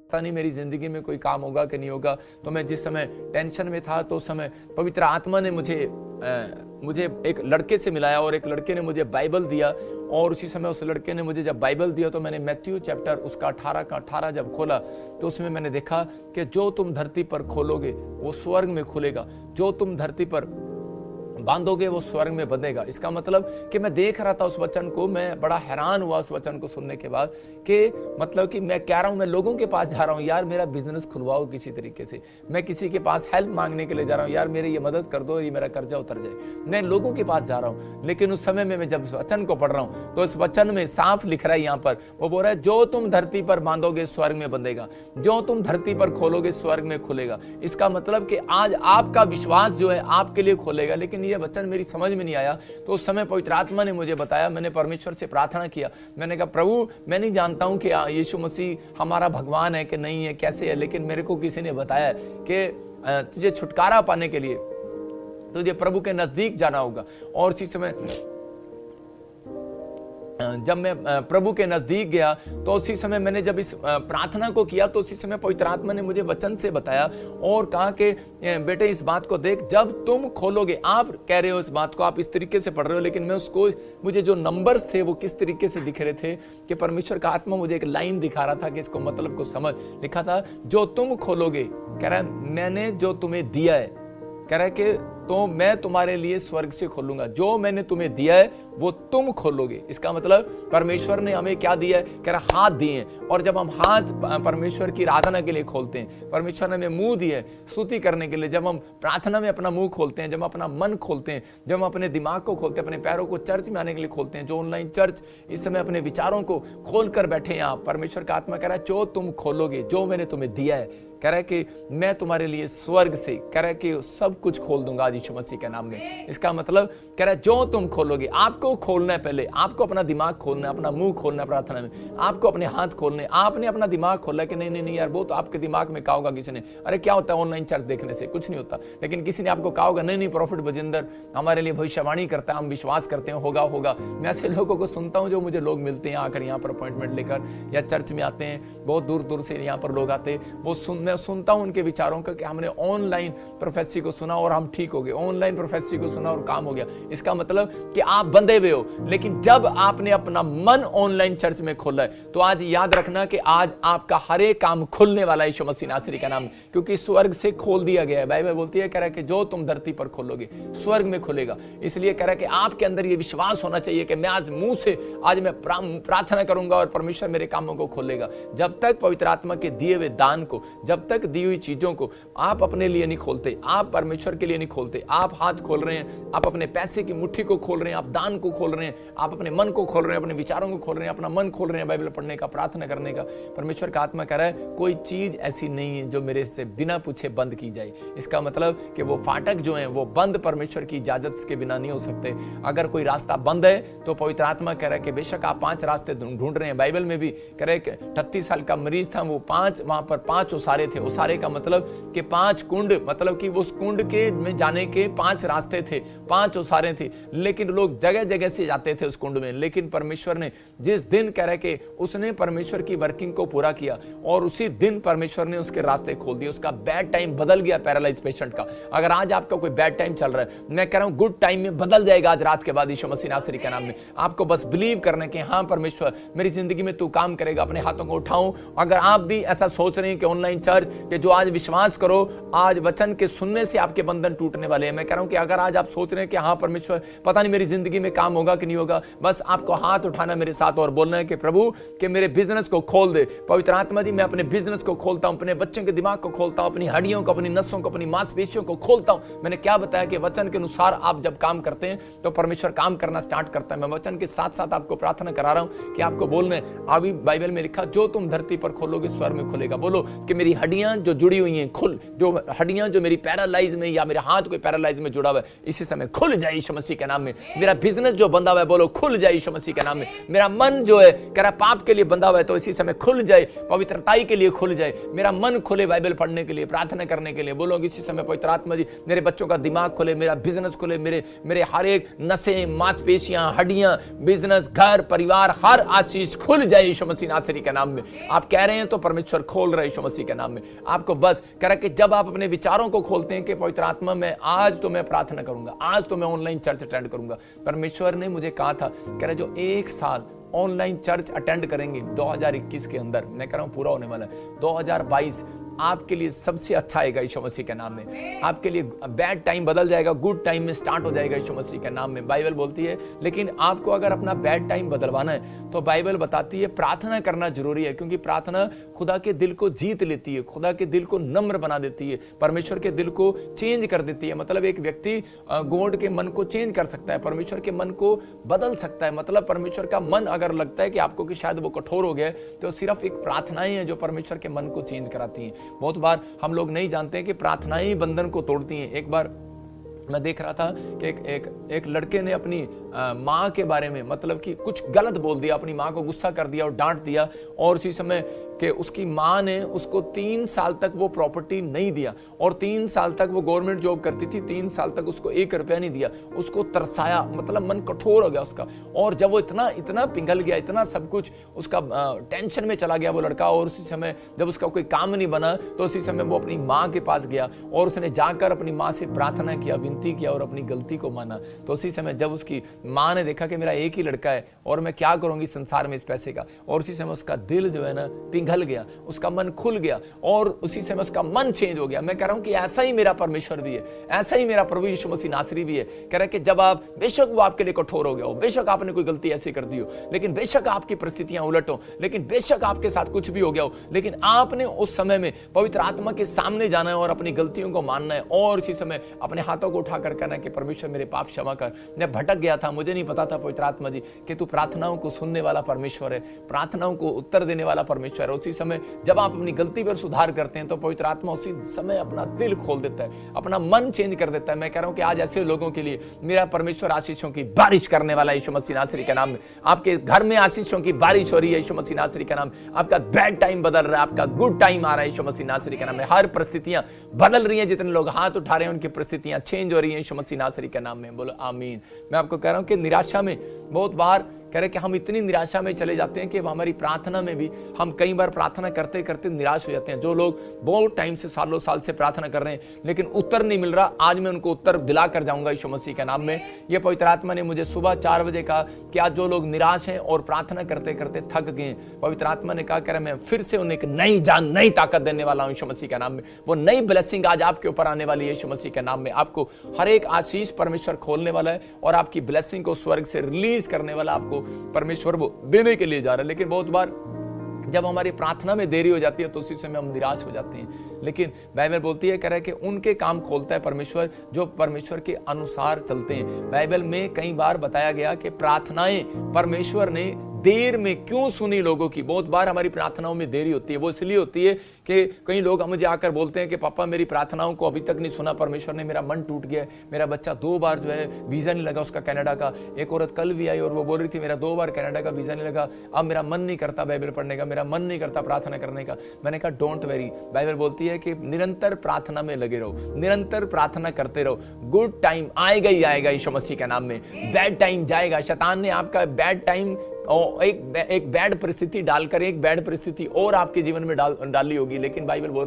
पता नहीं मेरी ज़िंदगी में कोई काम होगा कि नहीं होगा। तो मैं जिस समय टेंशन में था, तो उस समय पवित्र आत्मा ने मुझे एक लड़के से मिलाया और एक लड़के ने मुझे बाइबल दिया। और उसी समय उस लड़के ने मुझे जब बाइबल दिया तो मैंने मैथ्यू चैप्टर उसका 18 का 18 जब खोला तो उसमें मैंने देखा कि जो तुम धरती पर खोलोगे वो स्वर्ग में खुलेगा, जो तुम धरती पर बांधोगे वो स्वर्ग में बंधेगा। इसका मतलब कि मैं देख रहा था उस वचन को, मैं बड़ा हैरान हुआ उस वचन को सुनने के बाद कि मतलब कि मैं कह रहा हूं, मैं लोगों के पास जा रहा हूं, यार मेरा बिजनेस खुलवाओ किसी तरीके से। मैं किसी के पास हेल्प मांगने के लिए जा रहा हूं, यार मेरी ये मदद कर दो, ये मेरा कर्जा उतर जाए। मैं लोगों के पास जा रहा हूं, लेकिन उस समय में मैं जब इस वचन को पढ़ रहा हूं तो इस वचन में साफ लिख रहा है, यहाँ पर वो बोल रहा है जो तुम धरती पर बांधोगे स्वर्ग में बंधेगा, जो तुम धरती पर खोलोगे स्वर्ग में खुलेगा। इसका मतलब कि आज आपका विश्वास जो है आपके लिए खोलेगा। लेकिन ये वचन मेरी समझ में नहीं आया, तो उस समय पवित्र आत्मा ने मुझे बताया, मैंने परमेश्वर से प्रार्थना किया। मैंने कहा प्रभु मैं नहीं जानता हूं कि यीशु मसीह हमारा भगवान है कि नहीं है, कैसे है, लेकिन मेरे को किसी ने बताया कि तुझे छुटकारा पाने के लिए तुझे प्रभु के नजदीक जाना होगा। और उसी समय जब मैं प्रभु के नजदीक गया तो उसी समय मैंने जब इस प्रार्थना को किया तो उसी समय पवित्र आत्मा ने मुझे वचन से बताया और कहा कि बेटे इस बात को देख, जब तुम खोलोगे, आप कह रहे हो इस बात को, आप इस तरीके से पढ़ रहे हो, लेकिन मैं उसको, मुझे जो नंबर्स थे वो किस तरीके से दिख रहे थे कि परमेश्वर का आत्मा मुझे एक लाइन दिखा रहा था कि इसको मतलब को समझ। लिखा था जो तुम खोलोगे, कह रहा है मैंने जो तुम्हें दिया है, कह रहा है कि तो मैं तुम्हारे लिए स्वर्ग से खोलूंगा, जो मैंने तुम्हें दिया है वो तुम खोलोगे। इसका मतलब परमेश्वर ने हमें क्या दिया है, कह रहा हाथ दिए हैं। और जब हम हाथ परमेश्वर की आराधना के लिए खोलते हैं, परमेश्वर ने हमें मुंह दिए स्तुति करने के लिए, जब हम प्रार्थना में अपना मुंह खोलते हैं, जब हम अपना मन खोलते हैं, जब हम अपने दिमाग को खोलते हैं, अपने पैरों को चर्च में आने के लिए खोलते हैं, जो ऑनलाइन चर्च इस समय अपने विचारों को खोल कर बैठे हैं आप, परमेश्वर का आत्मा कह रहा है जो तुम खोलोगे, जो मैंने तुम्हें दिया है, कह रहा है कि मैं तुम्हारे लिए स्वर्ग से, कह रहा है कि सब कुछ खोल दूंगा आज यीशु मसीह के नाम में। इसका मतलब कह रहा है जो तुम खोलोगे, आपको खोलना है, पहले आपको अपना दिमाग खोलना है, अपना मुंह खोलना है प्रार्थना में, आपको अपने हाथ खोलने। आपने अपना दिमाग खोला कि नहीं नहीं नहीं यार वो तो आपके दिमाग में कहा होगा किसी ने, अरे क्या होता है ऑनलाइन चर्च देखने से, कुछ नहीं होता। लेकिन किसी ने आपको कहा होगा नहीं नहीं प्रॉफिट बजिंदर हमारे लिए भविष्यवाणी करता है, हम विश्वास करते हैं होगा होगा। मैं ऐसे लोगों को सुनता हूँ जो मुझे लोग मिलते हैं आकर यहाँ पर अपॉइंटमेंट लेकर या चर्च में आते हैं, बहुत दूर दूर से यहाँ पर लोग आते हैं, वो मैं सुनता हूँ उनके विचारों का कि हमने ऑनलाइन प्रोफेसी को सुना और हम ठीक हो गए, ऑनलाइन प्रोफेसी को सुना और काम हो गया। इसका मतलब कि आप बंधे हुए हो। लेकिन जब आपने अपना मन ऑनलाइन चर्च में खोला है तो आज याद रखना कि आज आपका हर एक काम खुलने वाला है यीशु मसीह नासरी का नाम, क्योंकि स्वर्ग से खोल दिया गया है। बाइबल बोलती है, कह रहा है कि जो तुम धरती पर खोलोगे स्वर्ग में खुलेगा। इसलिए कह रहा है कि आपके अंदर ये विश्वास होना चाहिए कि मैं आज मुंह से आज मैं प्रार्थना करूंगा और परमेश्वर मेरे कामों को खोलेगा। जब तक पवित्र आत्मा के दिए हुए दान को, जब तक दी हुई चीजों को आप अपने लिए नहीं खोलते, आप परमेश्वर के लिए नहीं खोलते, आप हाथ खोल रहे हैं, आप अपने पैसे की मुट्ठी को खोल रहे हैं, आप दान को खोल रहे हैं, आप अपने मन को खोल रहे हैं, अपने विचारों को खोल रहे हैं, अपना मन खोल रहे हैं बाइबल पढ़ने का, प्रार्थना करने का। परमेश्वर का आत्मा कह रहा है कोई चीज ऐसी नहीं है जो मेरे से बिना पूछे बंद की जाए। इसका मतलब कि वो फाटक जो है वो बंद परमेश्वर की इजाजत के बिना नहीं हो सकते। अगर कोई रास्ता बंद है तो पवित्र आत्मा कह रहा है कि बेशक आप 5 रास्ते ढूंढ रहे हैं। बाइबल में भी कह रहे हैं 38 साल का मरीज था, वो 5 वहां पर 5 ओसारे थे। ओसारे का मतलब कि 5 कुंड, मतलब कि उस कुंड के में जाने के 5 रास्ते थे, 5 ओसारे थे, लेकिन लोग जगह जगह से जाते थे उस कुंड में। लेकिन परमेश्वर ने जिस दिन कह रहे कि उसने परमेश्वर की वर्किंग को पूरा किया और उसी दिन परमेश्वर ने उसके रास्ते खोल दिए, उसका बैड टाइम बदल गया पैरालाइज पेशेंट का। अगर आज आपका कोई बैड टाइम चल रहा है, मैं कह रहा हूं गुड टाइम में बदल जाएगा आज रात के बाद यीशु मसीह नासरी के नाम में। आपको बस बिलीव करना है कि हाँ परमेश्वर मेरी जिंदगी में तू काम करेगा। अपने हाथों को उठाऊं। अगर आप भी ऐसा सोच रहे हैं कि ऑनलाइन चर्च के जो आज विश्वास करो, आज वचन के सुनने से आपके बंधन टूटने वाले हैं। मैं कह रहा हूं कि अगर आज आप सोच रहे हैं कि हाँ परमेश्वर पता नहीं मेरी जिंदगी में काम होगा कि नहीं होगा, बस आपको हाथ उठाना मेरे साथ और बोलना है कि प्रभु कि मेरे बिजनेस को खोल दे। पवित्र आत्मा जी मैं अपने बिजनेस को खोलता हूं, अपने बच्चों के दिमाग को खोलता हूं, अपनी हड्डियों को, अपनी नसों को, अपनी मांसपेशियों को खोलता हूं। मैंने क्या बताया कि वचन के अनुसार आप जब काम करते हैं तो परमेश्वर काम करना स्टार्ट करता है। मैं वचन के साथ साथ आपको प्रार्थना करा रहा हूं कि आपको बोलना है। अभी बाइबल में लिखा जो तुम धरती पर खोलोगे स्वर्ग में खुलेगा। बोलो कि मेरी हड्डियां जो जुड़ी हुई हैं खुल, जो हड्डियां जो मेरी पैरालाइज में या मेरे हाथ कोई पैरालाइज में जुड़ा हुआ है इसी समय खुल जाए यीशु मसीह के नाम में। मेरा बिजनेस जो बंधा हुआ है बोलो खुल जाए यीशु मसीह के नाम में। मेरा मन जो है कह रहा पाप के लिए बंधा हुआ है तो इसी समय खुल जाए, पवित्रताई के लिए खुल जाए। मेरा मन खुले बाइबल पढ़ने के लिए, प्रार्थना करने के लिए। बोलो इसी समय पवित्र आत्मा जी मेरे बच्चों का दिमाग खुले, मेरा बिजनेस खुले, मेरे हर एक नसें, मांसपेशियां, हड्डियां, बिजनेस, घर, परिवार, हर आशीष खुल जाए यीशु मसीह नासरी के नाम में। आप कह रहे हैं तो परमेश्वर खोल रहे यीशु मसीह के नाम में। आपको बस कह रहा कि जब आप अपने विचारों को खोलते हैं कि पवित्र आत्मा में आज तो मैं प्रार्थना करूंगा, आज तो मैं ऑनलाइन चर्च अटेंड करूंगा। परमेश्वर ने मुझे कहा था कह रहा जो 1 साल ऑनलाइन चर्च अटेंड करेंगे 2021 के अंदर, मैं कह रहा हूं पूरा होने वाला है, 2022 आपके लिए सबसे अच्छा आएगा यीशु मसीह के नाम में। आपके लिए बैड टाइम बदल जाएगा, गुड टाइम में स्टार्ट हो जाएगा यीशु मसीह के नाम में। बाइबल बोलती है लेकिन आपको अगर अपना बैड टाइम बदलवाना है तो बाइबल बताती है प्रार्थना करना जरूरी है, क्योंकि प्रार्थना खुदा के दिल को जीत लेती है, खुदा के दिल को नम्र बना देती है, परमेश्वर के दिल को चेंज कर देती है। मतलब एक व्यक्ति गॉड के मन को चेंज कर सकता है, परमेश्वर के मन को बदल सकता है। मतलब परमेश्वर का मन अगर लगता है कि आपको कि शायद वो कठोर हो गया तो सिर्फ एक प्रार्थनाएं हैं जो परमेश्वर के मन को चेंज कराती हैं। बहुत बार हम लोग नहीं जानते कि प्रार्थनाएं ही बंधन को तोड़ती हैं। एक बार मैं देख रहा था कि एक लड़के ने अपनी माँ के बारे में मतलब कि कुछ गलत बोल दिया, अपनी माँ को गुस्सा कर दिया और डांट दिया, और उसी समय कि उसकी माँ ने उसको 3 साल तक वो प्रॉपर्टी नहीं दिया, और 3 साल तक वो गवर्नमेंट जॉब करती थी, 3 साल तक उसको 1 रुपया नहीं दिया। उसको तरसाया, मतलब मन कठोर हो गया उसका। और जब वो इतना पिघल गया, इतना सब कुछ उसका टेंशन में चला गया वो लड़का, और उसी समय जब उसका कोई काम नहीं बना तो उसी समय वो अपनी माँ के पास गया और उसने जाकर अपनी माँ से प्रार्थना किया, विनती किया और अपनी गलती को माना। तो उसी समय जब उसकी माँ ने देखा कि मेरा एक ही लड़का है और मैं क्या करूंगी संसार में इस पैसे का, और उसी समय उसका दिल जो है ना पिघल गया, उसका मन खुल गया और उसी समय उसका मन चेंज हो गया। मैं कह रहा हूं कि ऐसा ही मेरा परमेश्वर भी है, ऐसा ही मेरा प्रभु यीशु मसीह नासरी भी है। कह रहा है कि जब आप बेशक वो आपके लिए कठोर हो गया हो, बेशक आपने कोई गलती ऐसी कर दी हो, लेकिन बेशक आपकी परिस्थितियां उलट हो, लेकिन बेशक आपके साथ कुछ भी हो गया हो, लेकिन आपने उस समय में पवित्र आत्मा के सामने जाना है और अपनी गलतियों को मानना है, और इसी समय अपने हाथों को उठाकर कहना है कि परमेश्वर मेरे पाप क्षमा कर, मैं भटक गया था, मुझे नहीं पता था पवित्र आत्मा जी कि तू प्रार्थनाओं को सुनने वाला परमेश्वर है, प्रार्थनाओं को उत्तर देने वाला परमेश्वर है। उसी समय जब आप अपनी गलती पर सुधार करते हैं तो पवित्र आत्मा उसी समय अपना दिल खोल देता है, अपना मन चेंज कर देता है। मैं कह रहा हूं कि आज ऐसे लोगों के लिए मेरा परमेश्वर आशीषों की बारिश करने वाला यीशु मसीह नासरी के नाम में। आपके घर में आशीषों की बारिश हो रही है यीशु मसीह नासरी के नाम। आपका बैड टाइम बदल रहा है, आपका गुड टाइम आ रहा है यीशु मसीह नासरी के नाम में। हर परिस्थितियां बदल रही हैं, जितने लोग हाथ उठा रहे हैं उनकी परिस्थितियां चेंज हो रही हैं यीशु मसीह नासरी के नाम में। बोलो आमीन। मैं आपको कह रहा हूं कि निराशा में बहुत बार कह रहे कि हम इतनी निराशा में चले जाते हैं कि हमारी प्रार्थना में भी हम कई बार प्रार्थना करते करते निराश हो जाते हैं। जो लोग बहुत टाइम से सालों साल से प्रार्थना कर रहे हैं लेकिन उत्तर नहीं मिल रहा, आज मैं उनको उत्तर दिला कर जाऊंगा यीशु मसीह के नाम में। ये पवित्र आत्मा ने मुझे सुबह 4 बजे कहा कि आज जो लोग निराश हैं और प्रार्थना करते करते थक गए, पवित्र आत्मा ने कहा मैं फिर से उन्हें एक नई जान, नई ताकत देने वाला हूं यीशु मसीह के नाम में। वो नई ब्लेसिंग आज आपके ऊपर आने वाली है यीशु मसीह के नाम में। आपको हर एक आशीष परमेश्वर खोलने वाला है और आपकी ब्लेसिंग को स्वर्ग से रिलीज करने वाला आपको परमेश्वर वो देने के लिए जा रहा है। लेकिन बहुत बार जब हमारी प्रार्थना में देरी हो जाती है तो उसी समय हम निराश हो जाते हैं। लेकिन बाइबल बोलती है कह रहा है कि उनके काम खोलता है परमेश्वर जो परमेश्वर के अनुसार चलते हैं। बाइबल में कई बार बताया गया कि प्रार्थनाएं परमेश्वर ने देर में क्यों सुनी लोगों की। बहुत बार हमारी प्रार्थनाओं में देरी होती है, वो इसलिए होती है कि कई लोग मुझे आकर बोलते हैं कि पापा मेरी प्रार्थनाओं को अभी तक नहीं सुना परमेश्वर ने, मेरा मन टूट गया है, मेरा बच्चा 2 बार जो है वीजा नहीं लगा उसका कनाडा का। एक औरत कल भी आई और वो बोल रही थी मेरा 2 बार कनाडा का वीजा नहीं लगा, अब मेरा मन नहीं करता बाइबल पढ़ने का, मेरा मन नहीं करता प्रार्थना करने का। मैंने कहा डोंट वेरी, बाइबल बोलती है कि निरंतर प्रार्थना में लगे रहो, निरंतर प्रार्थना करते रहो। गुड टाइम आएगा ही आएगा यीशु मसीह के नाम में, बैड टाइम जाएगा। शैतान ने आपका बैड टाइम और एक बैड परिस्थिति डालकर एक बैड परिस्थिति और आपके जीवन में डाली होगी, लेकिन बाइबल बोल रही